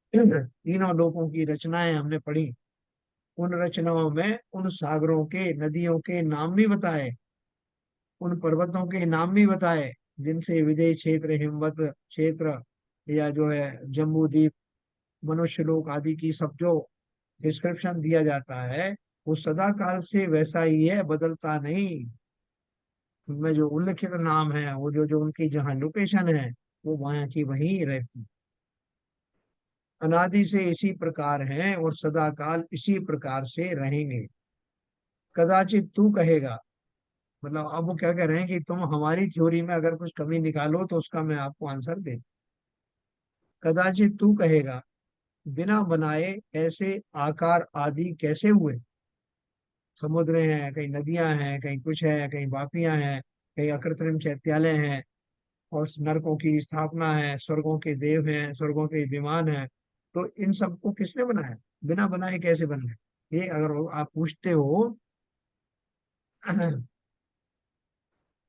तीनों लोकों की रचनाएं हमने पढ़ी, उन रचनाओं में उन सागरों के नदियों के नाम भी बताए, उन पर्वतों के नाम भी बताए जिनसे विदेश क्षेत्र, हिमवत क्षेत्र, या जो है जम्बू द्वीप, मनुष्य लोक आदि की सब जो डिस्क्रिप्शन दिया जाता है वो सदा काल से वैसा ही है, बदलता नहीं। उनमें जो उल्लिखित नाम है, वो जो जो उनकी जहाँ लोकेशन है, वो वहाँ की वहीं रहती। अनादि से इसी प्रकार हैं और सदा काल इसी प्रकार से रहेंगे। कदाचित तू कहेगा, मतलब अब वो क्या कह रहे हैं कि तुम हमारी थ्योरी में अगर कुछ कमी निकालो तो उसका मैं आपको आंसर दे। कदाचित तू कहेगा, बिना बनाए ऐसे आकार आदि कैसे हुए। समुद्र हैं, कहीं नदियां हैं, कहीं कुछ है, कहीं वापियां हैं, कहीं अकृत्रिम चैत्यालय हैं, और नरकों की स्थापना है, स्वर्गों के देव हैं, स्वर्गों के विमान हैं। तो इन सबको किसने बनाया, बिना बनाए कैसे बन गए, ये अगर आप पूछते हो।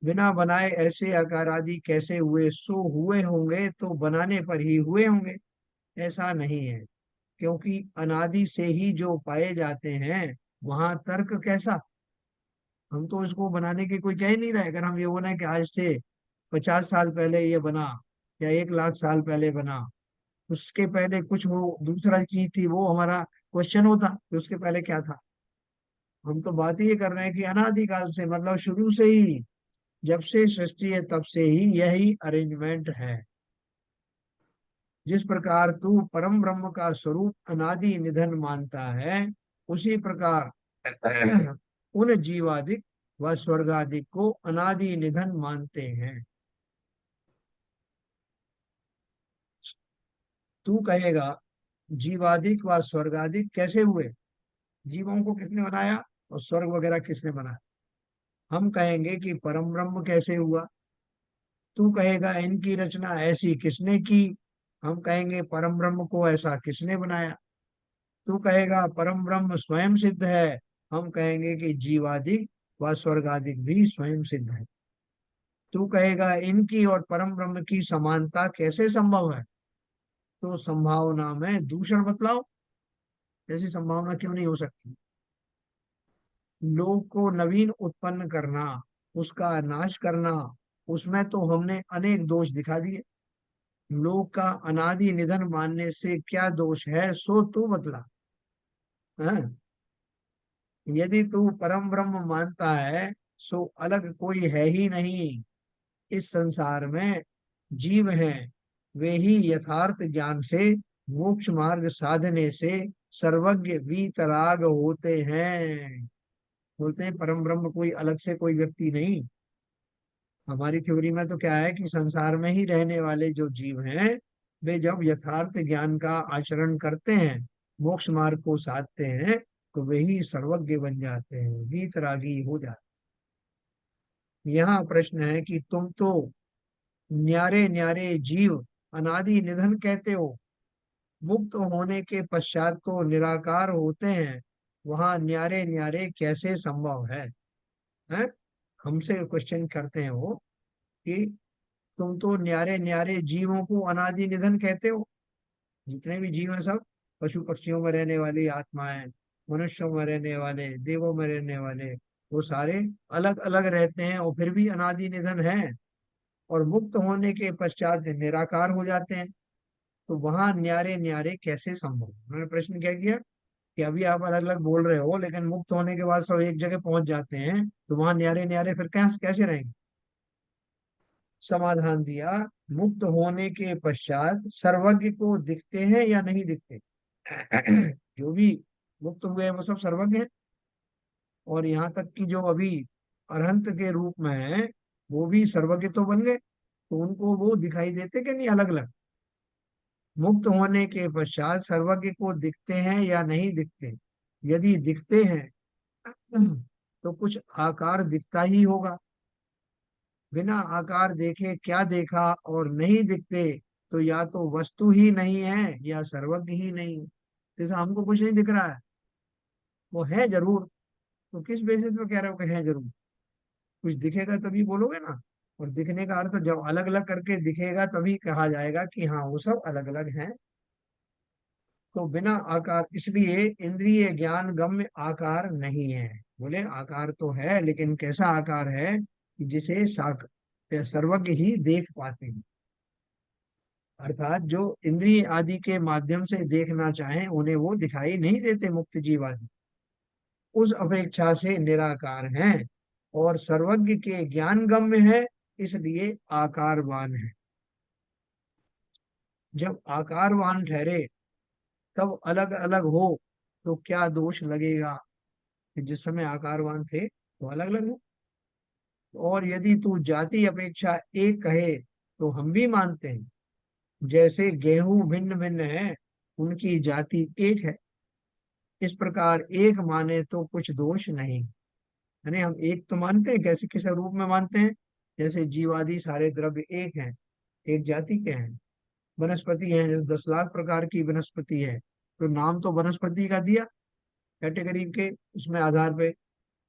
बिना बनाए ऐसे आकार आदि कैसे हुए, सो हुए होंगे तो बनाने पर ही हुए होंगे। ऐसा नहीं है, क्योंकि अनादि से ही जो पाए जाते हैं, वहां तर्क कैसा। हम तो इसको बनाने की कोई कह ही नहीं रहे। अगर हम ये बोले कि आज से 50 साल पहले ये बना, या 1 लाख साल पहले बना, उसके पहले कुछ वो दूसरा चीज थी, वो हमारा क्वेश्चन होता कि उसके पहले क्या था। हम तो बात ये कर रहे हैं कि अनादिकाल से, मतलब शुरू से ही, जब से सृष्टि है तब से ही यही अरेंजमेंट है। जिस प्रकार तू परम ब्रह्म का स्वरूप अनादि निधन मानता है, उसी प्रकार उन जीवादिक व स्वर्गादिक को अनादि निधन मानते हैं। तू कहेगा, जीवादिक व स्वर्गादिक कैसे हुए, जीवों को किसने बनाया और स्वर्ग वगैरह किसने बनाया। हम कहेंगे कि परम ब्रह्म कैसे हुआ। तू कहेगा, इनकी रचना ऐसी किसने की। हम कहेंगे परम ब्रह्म को ऐसा किसने बनाया। तू कहेगा परम ब्रह्म स्वयं सिद्ध है। हम कहेंगे कि जीवादिक व स्वर्गादिक भी स्वयं सिद्ध है। तू कहेगा, इनकी और परम ब्रह्म की समानता कैसे संभव है। तो संभावना में दूषण बतलाओ, ऐसी संभावना क्यों नहीं हो सकती। लोक को नवीन उत्पन्न करना, उसका नाश करना, उसमें तो हमने अनेक दोष दिखा दिए। लोक का अनादि निधन मानने से क्या दोष है, सो तू बतला। हाँ? यदि तू परम ब्रह्म मानता है, सो अलग कोई है ही नहीं। इस संसार में जीव हैं, वे ही यथार्थ ज्ञान से मोक्ष मार्ग साधने से सर्वज्ञ वीतराग होते हैं। बोलते हैं परम ब्रह्म कोई अलग से कोई व्यक्ति नहीं। हमारी थ्योरी में तो क्या है कि संसार में ही रहने वाले जो जीव हैं, वे जब यथार्थ ज्ञान का आचरण करते हैं, मोक्ष मार्ग को साधते हैं, तो वे ही सर्वज्ञ बन जाते हैं, वीतरागी हो जाते हैं। यहाँ प्रश्न है कि तुम तो न्यारे न्यारे जीव अनादि निधन कहते हो, मुक्त होने के पश्चात तो निराकार होते हैं, वहां न्यारे न्यारे कैसे संभव है? हमसे क्वेश्चन करते हैं वो कि तुम तो न्यारे न्यारे जीवों को अनादि निधन कहते हो। जितने भी जीव हैं सब, पशु पक्षियों में रहने वाली आत्माएं, मनुष्यों में रहने वाले, देवों में रहने वाले, वो सारे अलग अलग रहते हैं और फिर भी अनादि निधन है, और मुक्त होने के पश्चात निराकार हो जाते हैं। तो वहां न्यारे न्यारे कैसे संभव। उन्होंने प्रश्न क्या किया कि अभी आप अलग अलग बोल रहे हो, लेकिन मुक्त होने के बाद सब एक जगह पहुंच जाते हैं, तो वहां न्यारे न्यारे फिर कैसे कैसे रहेंगे। समाधान दिया, मुक्त होने के पश्चात सर्वज्ञ को दिखते हैं या नहीं दिखते। जो भी मुक्त हुए हैं वो सब सर्वज्ञ हैं, और यहाँ तक कि जो अभी अरहंत के रूप में है, वो भी सर्वज्ञ तो बन गए, तो उनको वो दिखाई देते कि नहीं अलग अलग। मुक्त होने के पश्चात सर्वज्ञ को दिखते हैं या नहीं दिखते। यदि दिखते हैं तो कुछ आकार दिखता ही होगा। बिना आकार देखे क्या देखा, और नहीं दिखते तो या तो वस्तु ही नहीं है या सर्वज्ञ ही नहीं है। जैसे हमको कुछ नहीं दिख रहा है, वो है जरूर, तो किस बेसिस पे कह रहे हो कि है जरूर। कुछ दिखेगा तभी बोलोगे ना। और दिखने का अर्थ जब अलग अलग करके दिखेगा तभी कहा जाएगा कि हाँ वो सब अलग अलग हैं। तो बिना आकार, इसलिए इंद्रिय ज्ञान गम्य आकार नहीं है। बोले आकार तो है, लेकिन कैसा आकार है कि जिसे सर्वज्ञ ही देख पाते हैं। अर्थात जो इंद्रिय आदि के माध्यम से देखना चाहें उन्हें वो दिखाई नहीं देते मुक्त जीव आदि, उस अपेक्षा से निराकार हैं और सर्वज्ञ के ज्ञान गम्य है, इसलिए आकारवान है। जब आकारवान ठहरे तब अलग अलग हो तो क्या दोष लगेगा कि जिस समय आकारवान थे तो अलग अलग हो। और यदि तू जाति अपेक्षा एक कहे तो हम भी मानते हैं, जैसे गेहूं भिन्न भिन्न है उनकी जाति एक है, इस प्रकार एक माने तो कुछ दोष नहीं। यानी हम एक तो मानते हैं, कैसे किस रूप में मानते हैं, जैसे जीवादि सारे द्रव्य एक हैं, एक जाति के हैं। वनस्पति है, जैसे 10 लाख प्रकार की वनस्पति है, तो नाम तो वनस्पति का दिया कैटेगरी के उसमें आधार पे,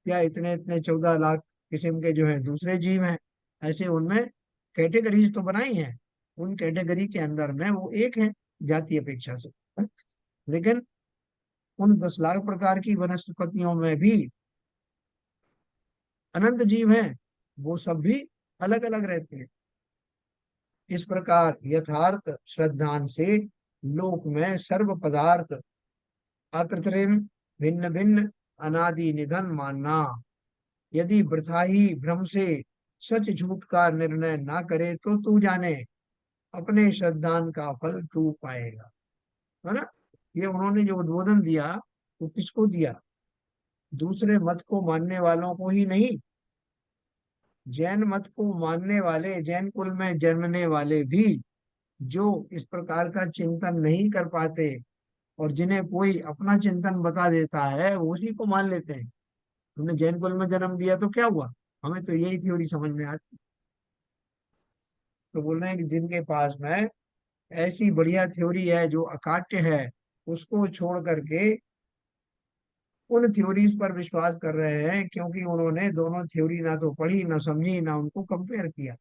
या इतने इतने 14 लाख किस्म के जो है दूसरे जीव हैं, ऐसे उनमें कैटेगरीज तो बनाई हैं, उन कैटेगरी के अंदर में वो एक है जाति अपेक्षा से। लेकिन उन 10 लाख प्रकार की वनस्पतियों में भी अनंत जीव हैं, वो सब भी अलग अलग रहते हैं। इस प्रकार यथार्थ श्रद्धान से लोक में सर्व पदार्थ अकृत्रिम भिन्न भिन्न अनादि निधन मानना। यदि वृथा ही भ्रम से सच झूठ का निर्णय ना करे तो तू जाने अपने श्रद्धान का फल तू पाएगा। है ना। ये उन्होंने जो उद्बोधन दिया वो किसको दिया, दूसरे मत को मानने वालों को ही नहीं, जैन मत को मानने वाले, जैन कुल में जन्मने वाले भी जो इस प्रकार का चिंतन नहीं कर पाते और जिन्हें कोई अपना चिंतन बता देता है वो उसी को मान लेते हैं। तुमने जैन कुल में जन्म दिया तो क्या हुआ, हमें तो यही थ्योरी समझ में आती। तो बोल रहे हैं कि जिनके पास में ऐसी बढ़िया थ्योरी है जो अकाट्य है, उसको छोड़ करके उन थ्योरीज पर विश्वास कर रहे हैं, क्योंकि उन्होंने दोनों थ्योरी ना तो पढ़ी ना समझी ना उनको कंपेयर किया।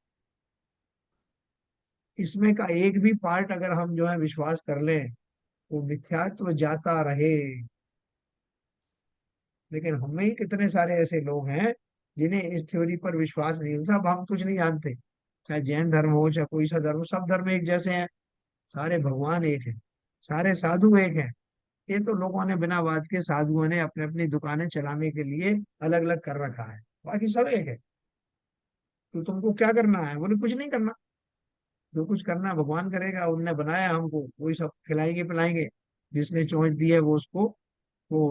इसमें का एक भी पार्ट अगर हम जो है विश्वास कर लें वो मिथ्यात्व जाता रहे। लेकिन हमें ही कितने सारे ऐसे लोग हैं जिन्हें इस थ्योरी पर विश्वास नहीं होता। अब हम कुछ नहीं जानते, चाहे जैन धर्म हो चाहे कोई सा धर्म, सब धर्म एक जैसे हैं, सारे भगवान एक हैं, सारे साधु एक हैं। ये तो लोगों ने बिना बात के, साधुओं ने अपने अपनी दुकानें चलाने के लिए अलग अलग कर रखा है, बाकी सब एक है। तो तुमको क्या करना है, बोले कुछ नहीं करना, जो कुछ करना है भगवान करेगा, उनने बनाया हमको, वही सब खिलाएंगे पिलाएंगे, जिसने चोंच दी है वो उसको वो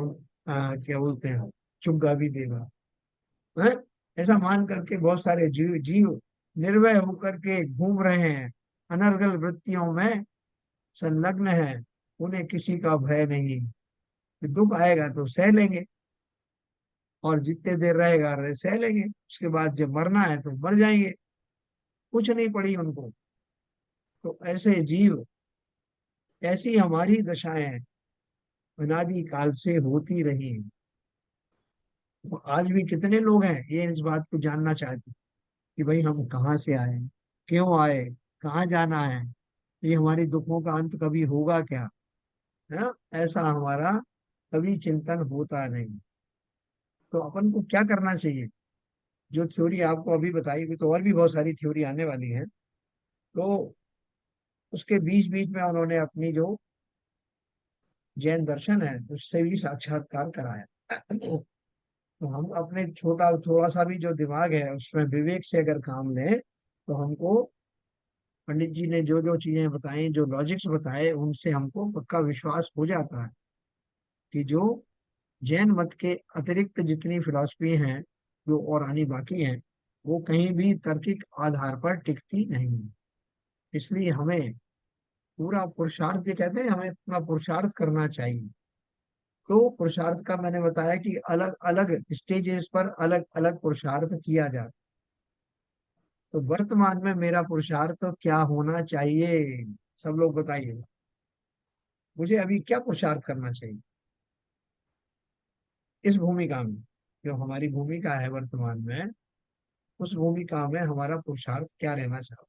क्या बोलते हैं, चुग्गा भी देगा। हैं? ऐसा मान करके बहुत सारे जीव जीव निर्भय होकर के घूम रहे हैं, अनर्गल वृत्तियों में संलग्न है, उन्हें किसी का भय नहीं। दुख आएगा तो सह लेंगे, और जितने देर रहेगा रहे सह लेंगे, उसके बाद जब मरना है तो मर जाएंगे, कुछ नहीं पड़ी उनको। तो ऐसे जीव, ऐसी हमारी दशाएं अनादि काल से होती रही हैं। तो आज भी कितने लोग हैं ये इस बात को जानना चाहते हैं कि भाई हम कहाँ से आए, क्यों आए, कहाँ जाना है, ये हमारी दुखों का अंत कभी होगा क्या, है ना? ऐसा हमारा कभी चिंतन होता नहीं। तो अपन को क्या करना चाहिए, जो थ्योरी आपको अभी बताई हुई, तो और भी बहुत सारी थ्योरी आने वाली है, तो उसके बीच बीच में उन्होंने अपनी जो जैन दर्शन है उससे भी साक्षात्कार कराया। तो हम अपने छोटा थोड़ा सा भी जो दिमाग है उसमें विवेक से अगर काम लें तो हमको पंडित जी ने जो जो चीजें बताई, जो लॉजिक्स बताए, उनसे हमको पक्का विश्वास हो जाता है कि जो जैन मत के अतिरिक्त जितनी फिलॉसफी हैं जो और आनी बाकी हैं, वो कहीं भी तार्किक आधार पर टिकती नहीं। इसलिए हमें पूरा पुरुषार्थ, ये कहते हैं हमें अपना पुरुषार्थ करना चाहिए। तो पुरुषार्थ का मैंने बताया कि अलग अलग स्टेजेस पर अलग अलग पुरुषार्थ किया जाता। तो वर्तमान में मेरा पुरुषार्थ क्या होना चाहिए, सब लोग बताइए, मुझे अभी क्या पुरुषार्थ करना चाहिए इस भूमिका में, जो हमारी भूमिका है वर्तमान में, उस भूमिका में हमारा पुरुषार्थ क्या रहना चाहिए।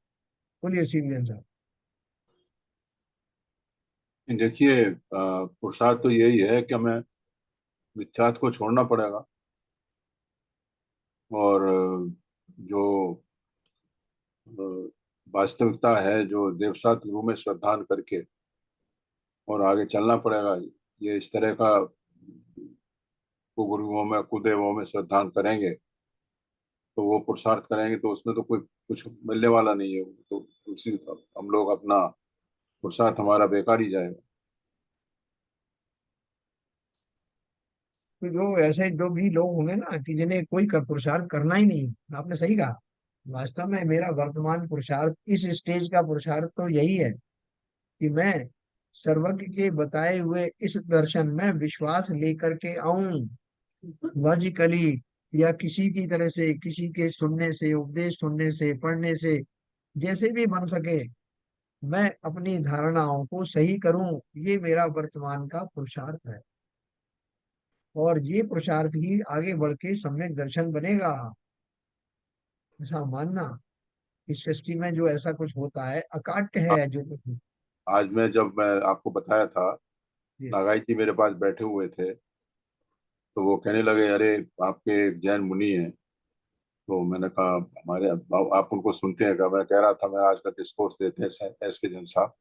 बोलिए सीनियर साहब। देखिए, पुरुषार्थ तो यही है कि हमें मिथ्यात्व को छोड़ना पड़ेगा, और जो वास्तविकता है जो देवसात गुरु में श्रद्धान करके और आगे चलना पड़ेगा। ये इस तरह का गुरुओं में कुदेवों में श्रद्धान करेंगे तो वो पुरुषार्थ करेंगे तो उसमें तो कोई कुछ मिलने वाला नहीं है। तो उसी हम लोग अपना पुरुषार्थ हमारा बेकार ही जाएगा। तो जो ऐसे जो भी लोग होंगे ना कि जिन्हें कोई पुरुषार्थ करना ही नहीं, आपने सही कहा। वास्तव में मेरा वर्तमान पुरुषार्थ, इस स्टेज का पुरुषार्थ तो यही है कि मैं सर्वज्ञ के बताए हुए इस दर्शन में विश्वास लेकर के आऊं। लॉजिकली या किसी की तरह से, किसी के सुनने से, उपदेश सुनने से, पढ़ने से, जैसे भी बन सके मैं अपनी धारणाओं को सही करूं। ये मेरा वर्तमान का पुरुषार्थ है और ये पुरुषार्थ ही आगे बढ़ के सम्यक दर्शन बनेगा। ऐसा मानना इस सृष्टि में जो ऐसा कुछ होता है अकाट्य है जो कुछ। आज जब मैं आपको बताया था, ये नागाई जी मेरे पास बैठे हुए थे तो वो कहने लगे, अरे आपके एक जैन मुनि हैं। तो मैंने कहा हमारे आप उनको सुनते हैं क्या? मैं कह रहा था मैं आज का डिस्कोर्स देते हैं एस के जैन साहब,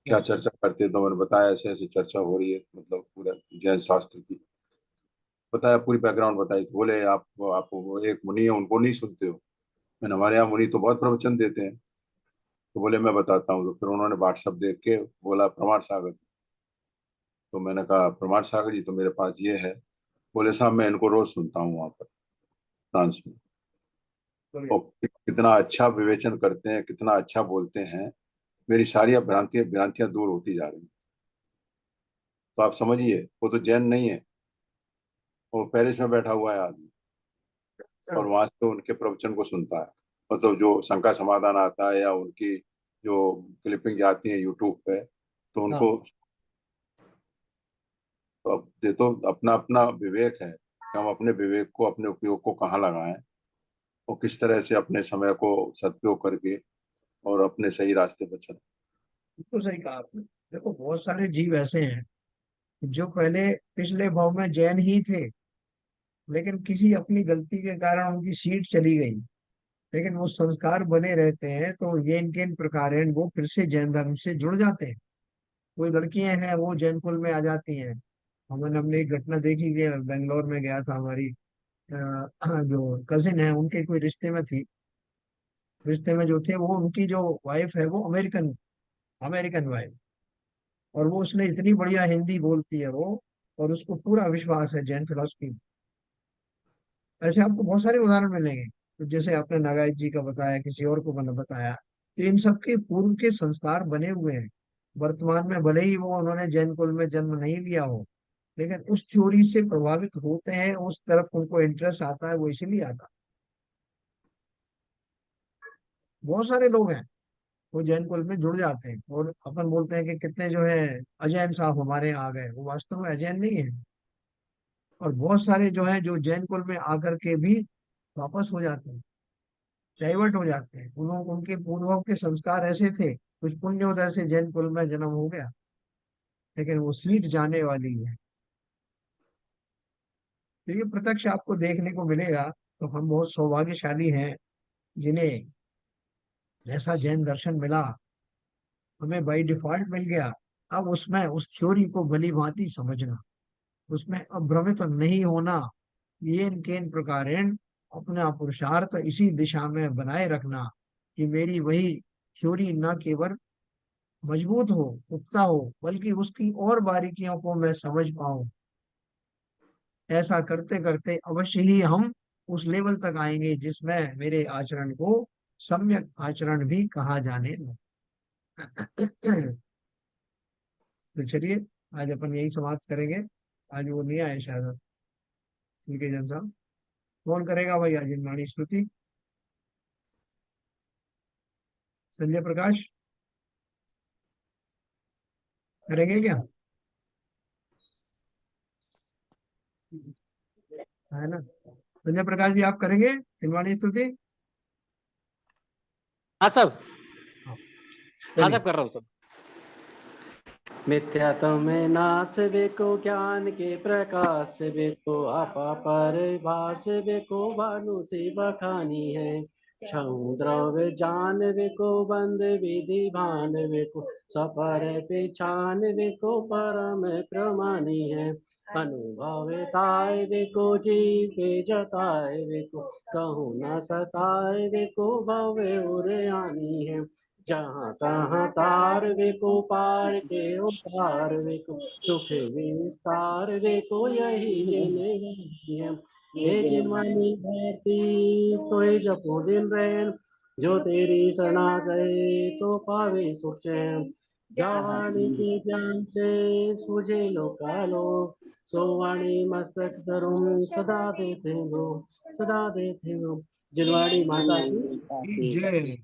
क्या चर्चा करते हैं? तो मैंने बताया ऐसे ऐसे चर्चा हो रही है, मतलब पूरे जैन शास्त्र की बताया, पूरी बैकग्राउंड बताई। तो बोले आप वो एक मुनि है उनको नहीं सुनते हो? मैंने हमारे यहाँ मुनि तो बहुत प्रवचन देते हैं। तो बोले मैं बताता हूँ। तो फिर उन्होंने व्हाट्सएप देख के बोला प्रमाण सागर। तो मैंने कहा प्रमाण सागर जी तो मेरे पास ये है। बोले साहब मैं इनको रोज सुनता हूँ वहां पर फ्रांस में। बढ़िया। और कितना अच्छा विवेचन करते हैं, कितना अच्छा बोलते हैं। मेरी सारी भ्रांतियां भ्रांतियां दूर होती जा रही हैं। तो आप समझिए वो तो जैन नहीं है, वो पेरिस में बैठा हुआ है आदमी और वहां से तो उनके प्रवचन को सुनता है। मतलब जो शंका समाधान आता है या उनकी जो क्लिपिंग आती है यूट्यूब पे तो हाँ, उनको, तो अब ये तो अपना अपना विवेक है कि हम अपने विवेक को, अपने उपयोग को कहाँ लगाएं और किस तरह से अपने समय को सदुपयोग करके और अपने सही रास्ते पर चलें। बिल्कुल सही कहा आपने। देखो बहुत सारे जीव ऐसे हैं जो पहले पिछले भाव में जैन ही थे, लेकिन किसी अपनी गलती के कारण उनकी सीट चली गई, लेकिन वो संस्कार बने रहते हैं तो ये इनके इन प्रकार वो फिर से जैन धर्म से जुड़ जाते हैं। कोई लड़कियां हैं वो जैन कुल में आ जाती हैं। हमने एक घटना देखी कि बेंगलोर में गया था, हमारी जो कजिन है उनके कोई रिश्ते में थी। रिश्ते में जो थे वो, उनकी जो वाइफ है वो अमेरिकन, अमेरिकन वाइफ। और वो, उसने इतनी बढ़िया हिंदी बोलती है वो, और उसको पूरा विश्वास है जैन फिलोसफी। ऐसे आपको बहुत सारे उदाहरण मिलेंगे। तो जैसे आपने नागार्जुन जी का बताया, किसी और को मैंने बताया, तो इन सब के पूर्व के संस्कार बने हुए हैं। वर्तमान में भले ही वो उन्होंने जैन कुल में जन्म नहीं लिया हो, लेकिन उस थ्योरी से प्रभावित होते हैं, उस तरफ उनको इंटरेस्ट आता है, वो इसीलिए आता है। बहुत सारे लोग हैं वो जैन कुल में जुड़ जाते हैं, और अपन बोलते हैं कि कितने जो है अजैन साहब हमारे यहाँ आ गए, वो वास्तव में अजैन नहीं है। और बहुत सारे जो है जो जैन कुल में आकर के भी वापस हो जाते हैं, डाइवर्ट हो जाते हैं। उनके पूर्वों के संस्कार ऐसे थे, कुछ पुण्योदय से जैन कुल में जन्म हो गया, लेकिन वो सीट जाने वाली है। तो ये प्रत्यक्ष आपको देखने को मिलेगा। तो हम बहुत सौभाग्यशाली हैं जिन्हें ऐसा जैन दर्शन मिला, हमें बाई डिफॉल्ट मिल गया। अब उसमें उस थ्योरी को भली भांति समझना, उसमें अब भ्रमित नहीं होना, ये इनके इन प्रकार अपना पुरुषार्थ इसी दिशा में बनाए रखना कि मेरी वही थ्योरी न केवल मजबूत हो, पुख्ता हो, बल्कि उसकी और बारीकियों को मैं समझ पाऊं। ऐसा करते करते अवश्य ही हम उस लेवल तक आएंगे जिसमें मेरे आचरण को सम्यक आचरण भी कहा जाने लगे। तो चलिए, आज अपन यही समाप्त करेंगे। आज वो नहीं आए शायद, ठीक है जन साहब। कौन करेगा भाई आज वाणी स्तुति? संजय प्रकाश करेंगे क्या? है ना, संजय प्रकाश जी आप करेंगे वाणी स्तुति? हाँ सब। हाँ, हाँ चलिए। सब कर रहा हूँ सब। मिथ्यात्व में नाश बेको ज्ञान के प्रकाश बेको आपा पर भाष बेको भानु से बखानी है। छऊ द्रव्य जानवे को बंद विधि भानवे को सपर पहचानवे को परम प्रमाणी है। अनुभव ताय वे को जीवे जताए वे को कहूँ न सताए वे को भवे उरयानी है। जहाँ तहाँ तार वे को पार के उतार वे को सुख विस्तार वे को यही जिन्हें है। ये जिनवानी धरती सोए जपो दिन रैन जो तेरी शरणा गए तो पावे सुख चैन। जावाणी के ज्ञान से सूझे लोकालोक सोवाणी मस्तक धरुम सदा देते हो सदा देते हो। जिनवाड़ी माता की जय।